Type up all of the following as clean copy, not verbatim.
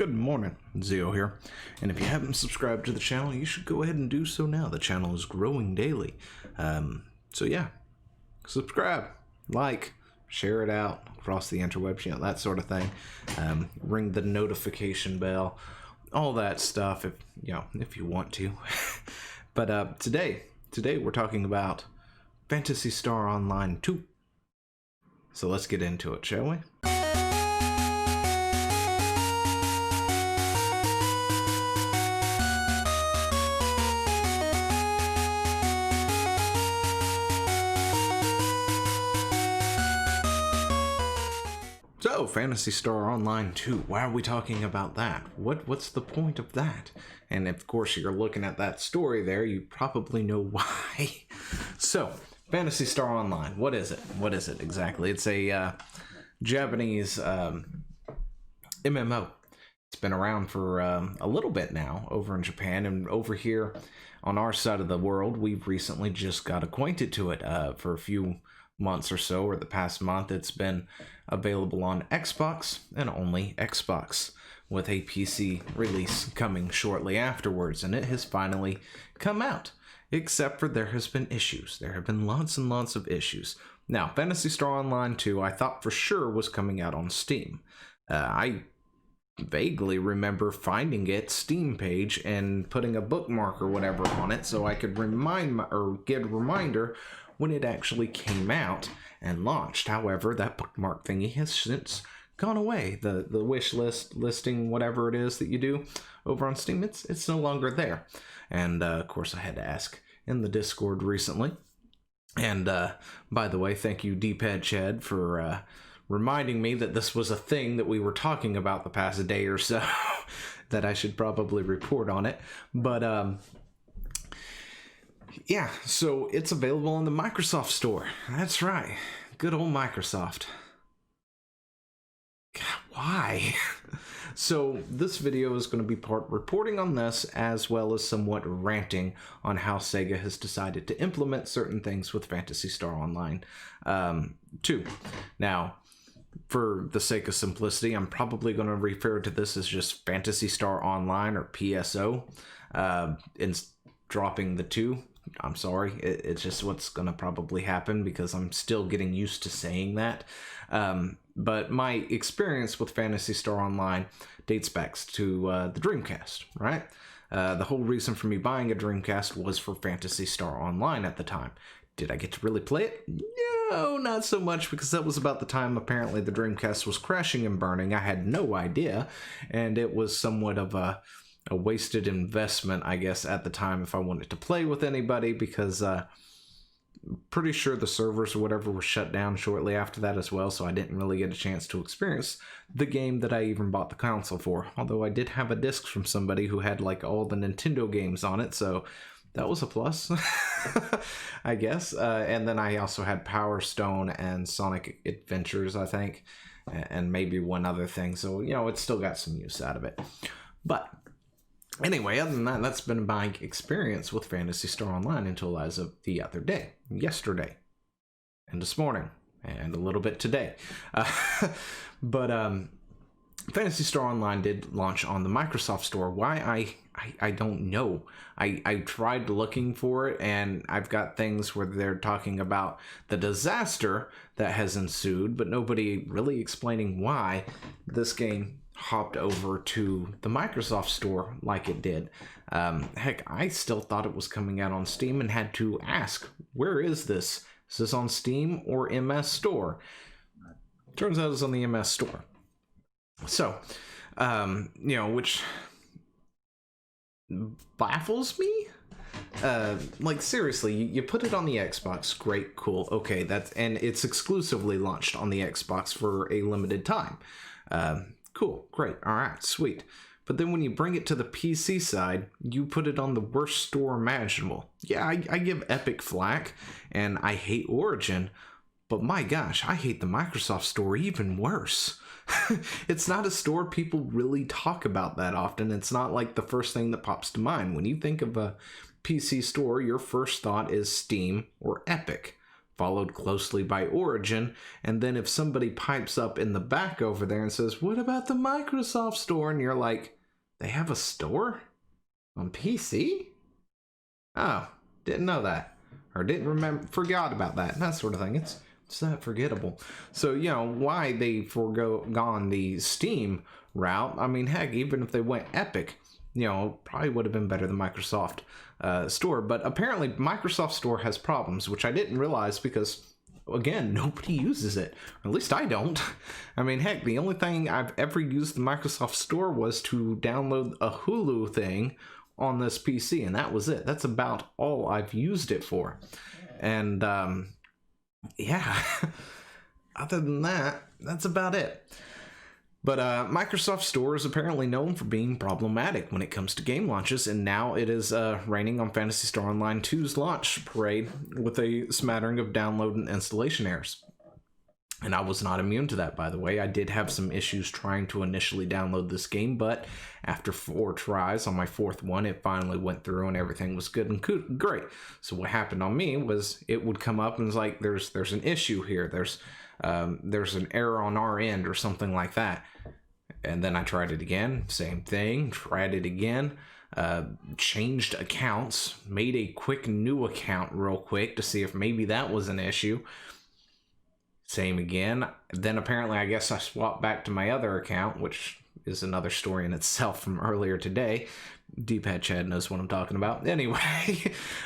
Good morning, Zio here, and if you haven't subscribed to the channel, you should go ahead and do so now. The channel is growing daily. So yeah, subscribe, like, share it out across the interwebs, you know, that sort of thing. Ring the notification bell, all that stuff if you want to. But today we're talking about Phantasy Star Online 2. So let's get into it, shall we? So, Phantasy Star Online 2, why are we talking about that? What's the point of that? And of course, you're looking at that story there, you probably know why. So, Phantasy Star Online, what is it? What is it exactly? It's a Japanese MMO. It's been around for a little bit now over in Japan, and over here on our side of the world, we've recently just got acquainted to it for a few months or so, or the past month. It's been available on Xbox and only Xbox, with a PC release coming shortly afterwards, and it has finally come out, except for there has been issues. There have been lots and lots of issues. Now, Phantasy Star Online 2 I thought for sure was coming out on Steam. I vaguely remember finding its Steam page and putting a bookmark or whatever on it so I could get a reminder when it actually came out and launched. However, that bookmark thingy has since gone away. The wish list listing, whatever it is that you do over on Steam, it's no longer there. And of course, I had to ask in the Discord recently. And by the way, thank you, D-Pad Chad, for reminding me that this was a thing that we were talking about the past day or so, that I should probably report on it. But yeah, so it's available on the Microsoft Store. That's right. Good old Microsoft. God, why? So this video is going to be part reporting on this, as well as somewhat ranting on how Sega has decided to implement certain things with Phantasy Star Online 2. Now, for the sake of simplicity, I'm probably going to refer to this as just Phantasy Star Online, or PSO, in dropping the 2. I'm sorry, it's just what's going to probably happen because I'm still getting used to saying that. But my experience with Phantasy Star Online dates back to the Dreamcast, right? The whole reason for me buying a Dreamcast was for Phantasy Star Online at the time. Did I get to really play it? No, not so much, because that was about the time apparently the Dreamcast was crashing and burning. I had no idea, and it was somewhat of a wasted investment, I guess, at the time if I wanted to play with anybody, because pretty sure the servers or whatever were shut down shortly after that as well, so I didn't really get a chance to experience the game that I even bought the console for. Although I did have a disc from somebody who had like all the Nintendo games on it, so that was a plus, I guess. And then I also had Power Stone and Sonic Adventures, I think, and maybe one other thing, so you know, it still got some use out of it. But anyway, other than that, that's been my experience with Phantasy Star Online until as of the other day, yesterday, and this morning, and a little bit today. But Phantasy Star Online did launch on the Microsoft Store. Why, I don't know. I tried looking for it, and I've got things where they're talking about the disaster that has ensued, but nobody really explaining why this game hopped over to the Microsoft Store like it did. Heck, I still thought it was coming out on Steam and had to ask, where is this? Is this on Steam or MS Store? Turns out it's on the MS Store. So, you know, which baffles me. Like seriously, you put it on the Xbox, great, cool, okay, and it's exclusively launched on the Xbox for a limited time. Cool, great, alright, sweet. But then when you bring it to the PC side, you put it on the worst store imaginable. Yeah, I give Epic flack, and I hate Origin, but my gosh, I hate the Microsoft Store even worse. It's not a store people really talk about that often. It's not like the first thing that pops to mind. When you think of a PC store, your first thought is Steam or Epic. followed closely by Origin. And then if somebody pipes up in the back over there and says, what about the Microsoft Store? And you're like, they have a store on PC? Oh, didn't know that. Or didn't remember, forgot about that, that sort of thing. It's that forgettable. So, you know, why they gone the Steam route, I mean, heck, even if they went Epic, you know, probably would have been better than Microsoft Store. But apparently Microsoft Store has problems, which I didn't realize because, again, nobody uses it. Or at least I don't. I mean, heck, the only thing I've ever used the Microsoft Store was to download a Hulu thing on this PC, and that was it. That's about all I've used it for. And, yeah, other than that, that's about it. But Microsoft Store is apparently known for being problematic when it comes to game launches, and now it is raining on Phantasy Star Online 2's launch parade with a smattering of download and installation errors. And I was not immune to that, by the way. I did have some issues trying to initially download this game, but after 4 tries, on my 4th one, it finally went through and everything was good and great. So what happened on me was it would come up and it's like, there's an issue here. There's an error on our end or something like that. And then I tried it again, same thing, tried it again, changed accounts, made a quick new account real quick to see if maybe that was an issue. Same again. Then apparently I guess I swapped back to my other account, which is another story in itself from earlier today. D-pad Chad knows what I'm talking about. Anyway,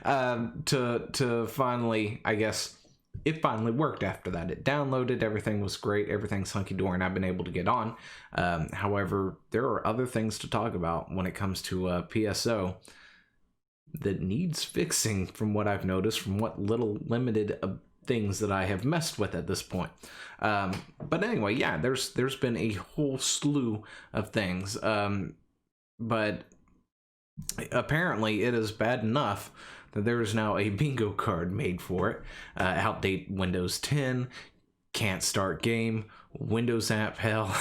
to finally, I guess, it finally worked after that. It downloaded, everything was great, everything's hunky-dory, and I've been able to get on. However, there are other things to talk about when it comes to PSO that needs fixing from what I've noticed, from what little limited things that I have messed with at this point. But anyway, yeah, there's been a whole slew of things. But apparently it is bad enough that there is now a bingo card made for it. Outdate Windows 10, can't start game, Windows app hell,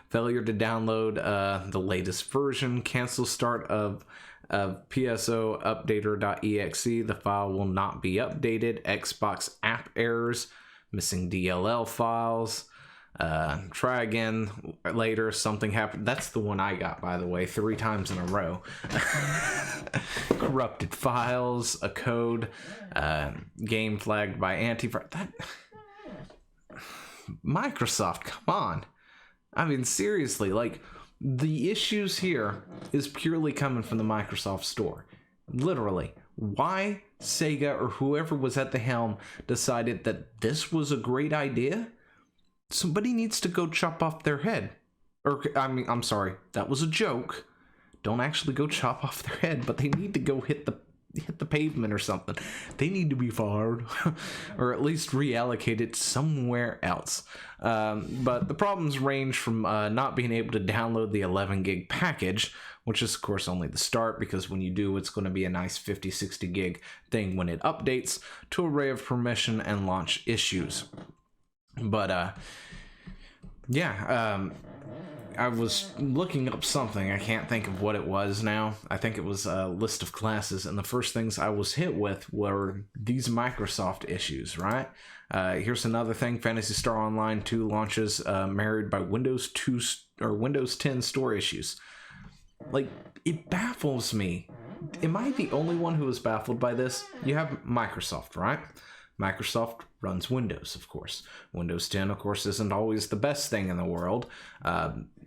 failure to download the latest version, cancel start of PSO updater.exe, the file will not be updated, Xbox app errors, missing DLL files, try again later, something happened. That's the one I got, by the way, 3 times in a row. Corrupted files, a code, game flagged by antivirus. That Microsoft, come on. I mean, seriously, like, the issues here is purely coming from the Microsoft Store. Literally. Why Sega or whoever was at the helm decided that this was a great idea? Somebody needs to go chop off their head. Or, I mean, I'm sorry, that was a joke. Don't actually go chop off their head, but they need to go hit the pavement or something. They need to be fired or at least reallocated somewhere else. But the problems range from not being able to download the 11 gig package, which is of course only the start, because when you do, it's going to be a nice 50-60 gig thing when it updates, to array of permission and launch issues. But yeah, I was looking up something. I can't think of what it was now. I think it was a list of classes, and the first things I was hit with were these Microsoft issues, right? Here's another thing. Phantasy Star Online 2 launches married by Windows 2 or Windows 10 store issues. Like, it baffles me. Am I the only one who is baffled by this? You have Microsoft, right? Microsoft runs Windows, of course. Windows 10, of course, isn't always the best thing in the world.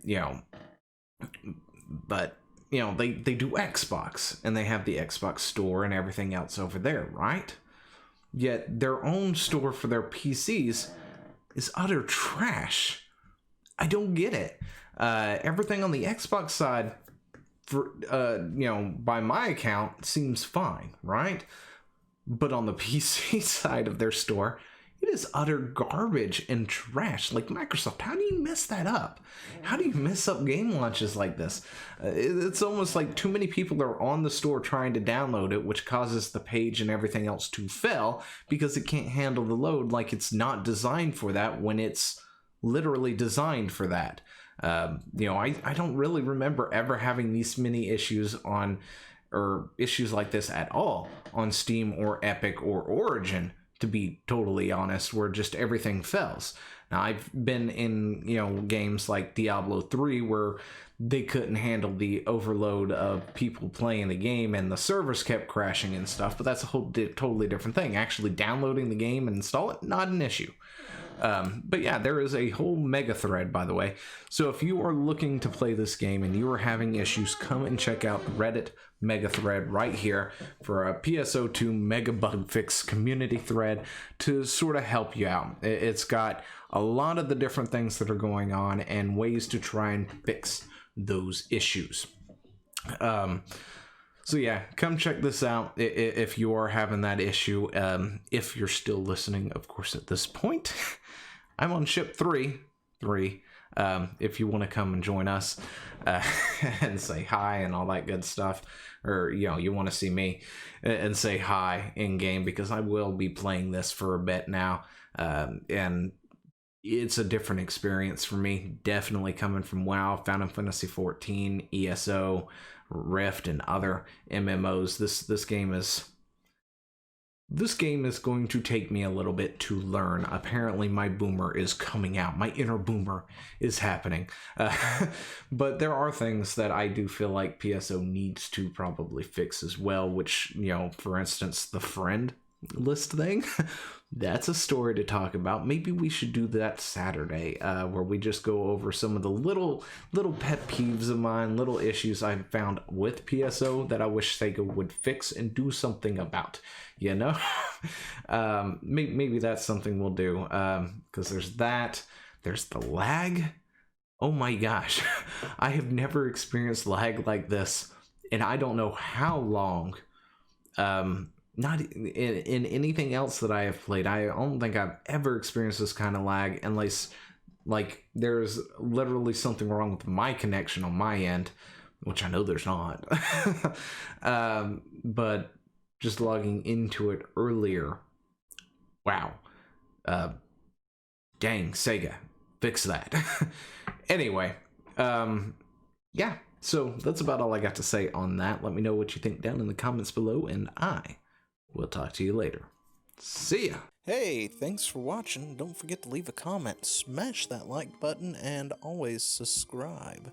You know, but, you know, they do Xbox, and they have the Xbox store and everything else over there, right? Yet their own store for their PCs is utter trash. I don't get it. Everything on the Xbox side, for you know, by my account, seems fine, right? But on the PC side of their store, it is utter garbage and trash. Like, Microsoft, how do you mess that up? How do you mess up game launches like this? It's almost like too many people are on the store trying to download it, which causes the page and everything else to fail because it can't handle the load, like it's not designed for that when it's literally designed for that. You know, I don't really remember ever having these many issues on, or issues like this at all, on Steam or Epic or Origin to be totally honest, where just everything fails. Now, I've been in, games like Diablo 3 where they couldn't handle the overload of people playing the game and the servers kept crashing and stuff, but that's a whole totally different thing. Actually downloading the game and install it, not an issue. But yeah, there is a whole mega thread, by the way. So if you are looking to play this game and you are having issues, come and check out the Reddit mega thread right here for a PSO2 mega bug fix community thread to sort of help you out. It's got a lot of the different things that are going on and ways to try and fix those issues. So yeah, come check this out if you are having that issue. If you're still listening, of course, at this point. I'm on ship 3. If you want to come and join us and say hi and all that good stuff, or you want to see me and say hi in game, because I will be playing this for a bit now, and it's a different experience for me. Definitely coming from WoW, Final Fantasy 14, ESO, Rift, and other MMOs. This game is going to take me a little bit to learn. Apparently my boomer is coming out. My inner boomer is happening. But there are things that I do feel like PSO needs to probably fix as well, which, for instance, the friend list thing. That's a story to talk about. Maybe we should do that Saturday, where we just go over some of the little pet peeves of mine, little issues I've found with PSO that I wish Sega would fix and do something about. Maybe that's something we'll do, because there's that. There's the lag. Oh my gosh, I have never experienced lag like this, and I don't know how long. Not in anything else that I have played. I don't think I've ever experienced this kind of lag, unless like there's literally something wrong with my connection on my end, which I know there's not. But just logging into it earlier. Wow. Dang, Sega, fix that. Anyway, yeah, so that's about all I got to say on that. Let me know what you think down in the comments below, and we'll talk to you later. See ya! Hey, thanks for watching. Don't forget to leave a comment, smash that like button, and always subscribe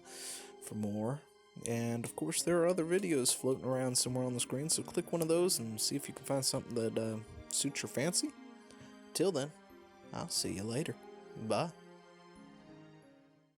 for more. And of course, there are other videos floating around somewhere on the screen, so click one of those and see if you can find something that suits your fancy. Till then, I'll see you later. Bye.